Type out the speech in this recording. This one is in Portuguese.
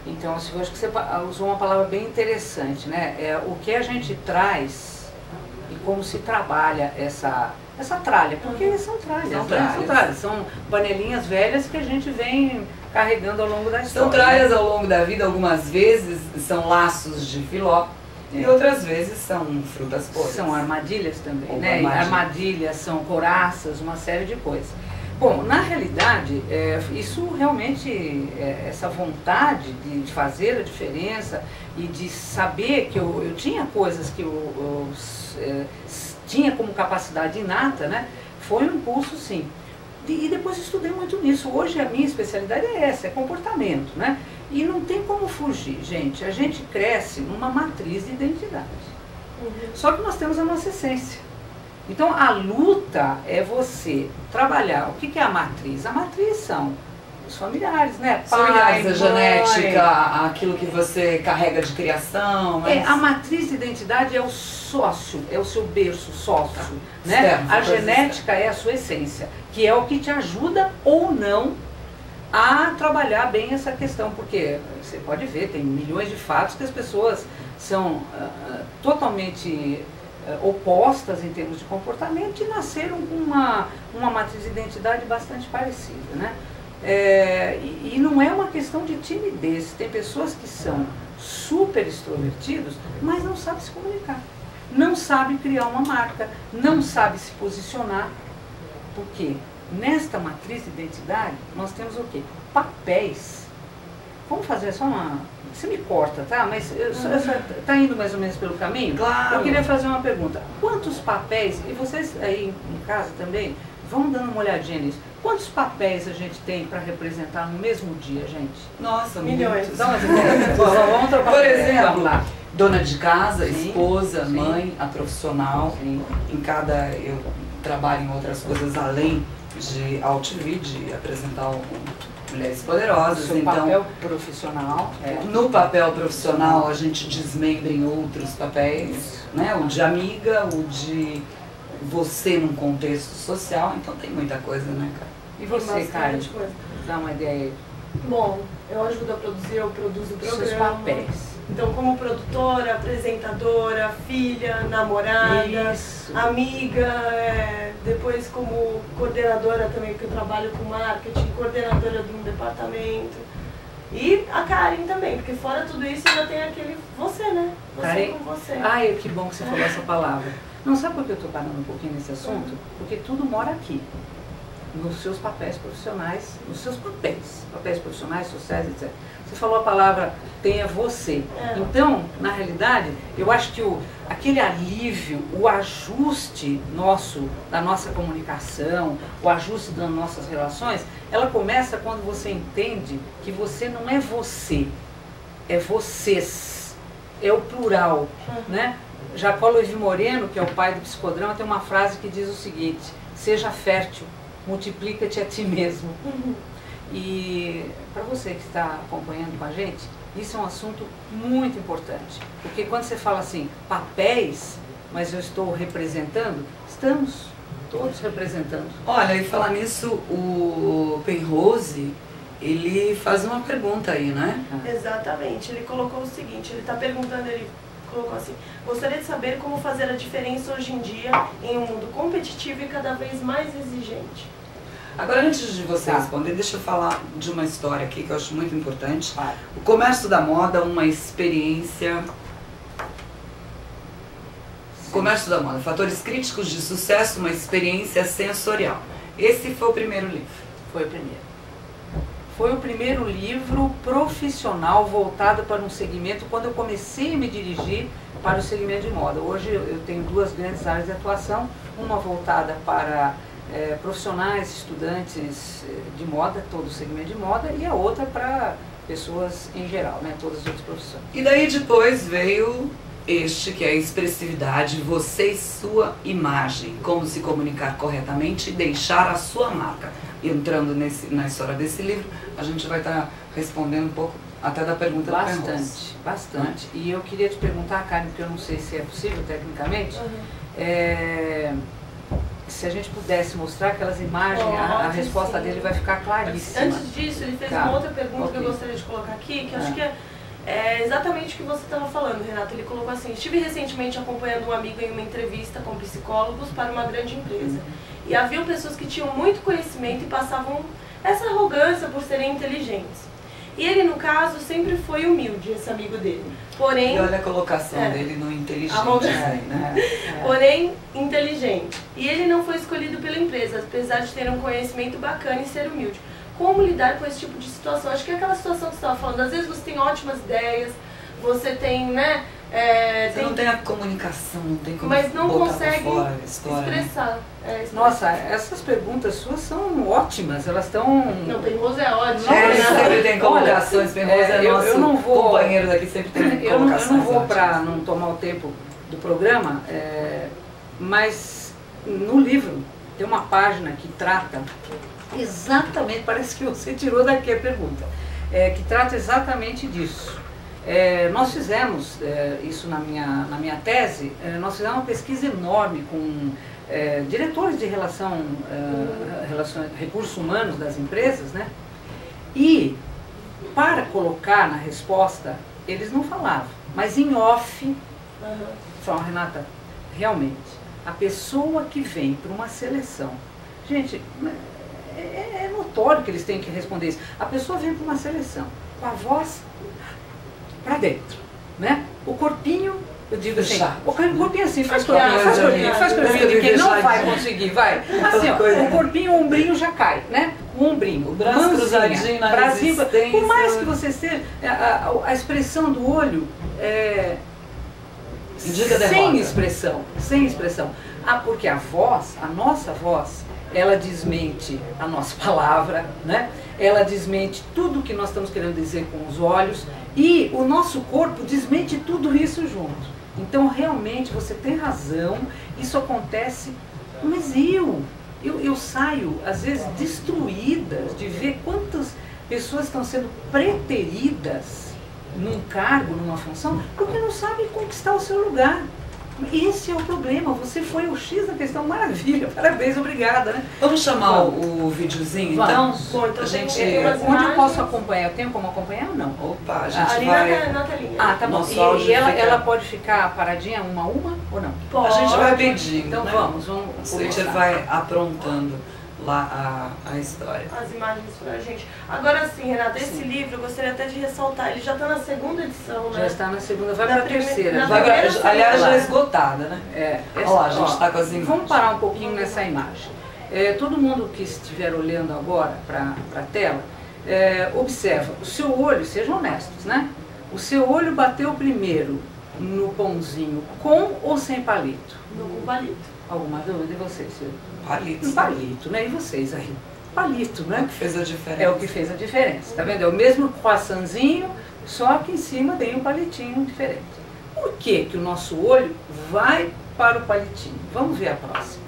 Então, assim, eu acho que você usou uma palavra bem interessante, né? O que a gente traz e como se trabalha essa tralha, porque são tralhas, são tralhas, são panelinhas velhas que a gente vem carregando ao longo da história. São tralhas ao longo da vida, algumas vezes são laços de filó e outras vezes são frutas podres. São armadilhas também, né? Armadilhas, são couraças, uma série de coisas. Bom, na realidade, isso realmente, essa vontade de fazer a diferença e de saber que eu tinha coisas que eu tinha como capacidade inata, né? Foi um impulso, sim. E depois estudei muito nisso. Hoje a minha especialidade é essa, é comportamento, né? E não tem como fugir, gente. A gente cresce numa matriz de identidade. Só que nós temos a nossa essência. Então, a luta é você trabalhar. O que é a matriz? A matriz são os familiares, né? Pai, a genética, aquilo que você carrega de criação. Mas... a matriz de identidade é o sócio, é o seu berço, sócio. Né? A genética é a sua essência, que é o que te ajuda ou não a trabalhar bem essa questão. Porque você pode ver, tem milhões de fatos que as pessoas são totalmente... opostas em termos de comportamento e nasceram com uma matriz de identidade bastante parecida, né? E não é uma questão de timidez. Tem pessoas que são super extrovertidos, mas não sabem se comunicar, não sabem criar uma marca, não sabem se posicionar. Porque nesta matriz de identidade nós temos o quê? Papéis. Vamos fazer só uma... Você me corta, tá? Mas tá indo mais ou menos pelo caminho? Claro. Eu queria fazer uma pergunta. Quantos papéis, e vocês aí em casa também, vão dando uma olhadinha nisso. Quantos papéis a gente tem para representar no mesmo dia, gente? Nossa, milhões. Dá umas ideias. Vamos trocar. Por exemplo, vamos lá. Dona de casa, Sim, esposa, sim. mãe, a profissional. Sim. Eu trabalho em outras coisas além de AltV, de apresentar Mulheres Poderosas. Seu então, papel profissional. No papel profissional a gente desmembra em outros papéis, né? O de amiga, o de você num contexto social, então tem muita coisa, né, cara? E você, Karen? Dá uma ideia aí. Bom, eu ajudo a produzir, eu produzo o programa. Seus papéis. Então, como produtora, apresentadora, filha, namorada, amiga, depois como coordenadora também, porque eu trabalho com marketing, coordenadora de um departamento. E a Karen também, porque fora tudo isso ainda tem aquele você, né? Você Karen? com você. Ai, que bom que você falou essa palavra. Não sabe por que eu estou parando um pouquinho nesse assunto? Porque tudo mora aqui. Nos seus papéis profissionais, papéis profissionais, sociais, etc. Você falou a palavra tenha você. Então, na realidade, eu acho que aquele alívio, o ajuste da nossa comunicação, o ajuste das nossas relações, ela começa quando você entende que você não é você, é vocês, é o plural, né? Jacó Louis Moreno, que é o pai do psicodrama, tem uma frase que diz o seguinte: seja fértil, multiplica-te a ti mesmo. E para você que está acompanhando com a gente, isso é um assunto muito importante. Porque quando você fala assim, papéis, mas eu estou representando, estamos todos representando. Olha, e falar nisso, o Penrose, ele faz uma pergunta aí, né? Exatamente, ele colocou o seguinte, ele está perguntando, ele colocou assim: gostaria de saber como fazer a diferença hoje em dia em um mundo competitivo e cada vez mais exigente. Agora, antes de você responder, deixa eu falar de uma história aqui que eu acho muito importante. O comércio da moda, uma experiência... Comércio da moda, fatores críticos de sucesso, uma experiência sensorial. Esse foi o primeiro livro. Foi o primeiro. Foi o primeiro livro profissional voltado para um segmento, quando eu comecei a me dirigir para o segmento de moda. Hoje eu tenho duas grandes áreas de atuação, uma voltada para profissionais, estudantes de moda, todo o segmento de moda, e a outra para pessoas em geral, né, todas as outras profissões. E daí depois veio este, que é a expressividade, você e sua imagem, como se comunicar corretamente e deixar a sua marca. Entrando na história desse livro, a gente vai estar respondendo um pouco até da pergunta do Penrose. Bastante. E eu queria te perguntar, Karen, porque eu não sei se é possível tecnicamente, se a gente pudesse mostrar aquelas imagens, a resposta dele vai ficar claríssima. Antes disso, ele fez uma outra pergunta que eu gostaria de colocar aqui, que eu acho que é exatamente o que você estava falando, Renata. Ele colocou assim: estive recentemente acompanhando um amigo em uma entrevista com psicólogos para uma grande empresa. E haviam pessoas que tinham muito conhecimento e passavam essa arrogância por serem inteligentes. E ele, no caso, sempre foi humilde, esse amigo dele. Porém, e olha a colocação dele no inteligente. Né? Porém, inteligente. E ele não foi escolhido pela empresa, apesar de ter um conhecimento bacana e ser humilde. Como lidar com esse tipo de situação? Acho que é aquela situação que você estava falando. Às vezes você tem ótimas ideias, você tem, né? Você não tem a comunicação, não tem como mas não consegue fora a história, expressar. Né? Nossa, essas perguntas suas são ótimas, elas estão... Não, Penroso é ótimo. Sempre tem colocações, Penroso é nosso eu não vou, companheiro daqui, sempre tem colocações. Eu não vou para não tomar o tempo do programa, mas no livro tem uma página que trata exatamente, parece que você tirou daqui a pergunta, que trata exatamente disso. Nós fizemos isso na minha tese, nós fizemos uma pesquisa enorme com diretores de recursos humanos das empresas, né? E para colocar na resposta, eles não falavam, mas em off, falavam: Renata, realmente, a pessoa que vem para uma seleção, gente, é notório que eles têm que responder isso, a pessoa vem para uma seleção com a voz para dentro, né? O corpinho, eu digo assim, o corpinho assim, faz corpinho, que ele não vai conseguir, vai. Assim, ó, o corpinho, o ombrinho já cai, né? O ombrinho, o braço cruzadinho na resistência. Por mais que você seja, a expressão do olho sem expressão. Porque a voz, a nossa voz, ela desmente a nossa palavra, né? Ela desmente tudo que nós estamos querendo dizer com os olhos e o nosso corpo desmente tudo isso junto. Então, realmente, você tem razão, isso acontece, mas eu saio, às vezes, destruída de ver quantas pessoas estão sendo preteridas num cargo, numa função, porque não sabem conquistar o seu lugar. Esse é o problema, você foi o X da questão, maravilha, parabéns, obrigada, né? Vamos chamar o videozinho, então? Bom, então a gente... onde eu posso acompanhar? Eu tenho como acompanhar ou não? Opa, a gente ali vai... na telinha. Ah, tá bom. E ela pode ficar paradinha uma a uma ou não? Pode. A gente vai pedindo, então né? vamos a gente vai aprontando lá a história. As imagens pra gente. Agora sim, Renata, esse livro eu gostaria até de ressaltar, ele já está na segunda edição, né? Já está na segunda, vai para a terceira. Aliás, já esgotada, né? Olha lá, a gente está com as imagens. Vamos parar um pouquinho nessa imagem. Todo mundo que estiver olhando agora para a tela, observa, o seu olho, sejam honestos, né? O seu olho bateu primeiro no pãozinho com ou sem palito? Com palito. Alguma dúvida de vocês? Palito. Palito, né? E vocês aí? Palito, né? É o que fez a diferença. É o que fez a diferença, tá vendo? É o mesmo croissantzinho, só que em cima tem um palitinho diferente. Por que que o nosso olho vai para o palitinho? Vamos ver a próxima.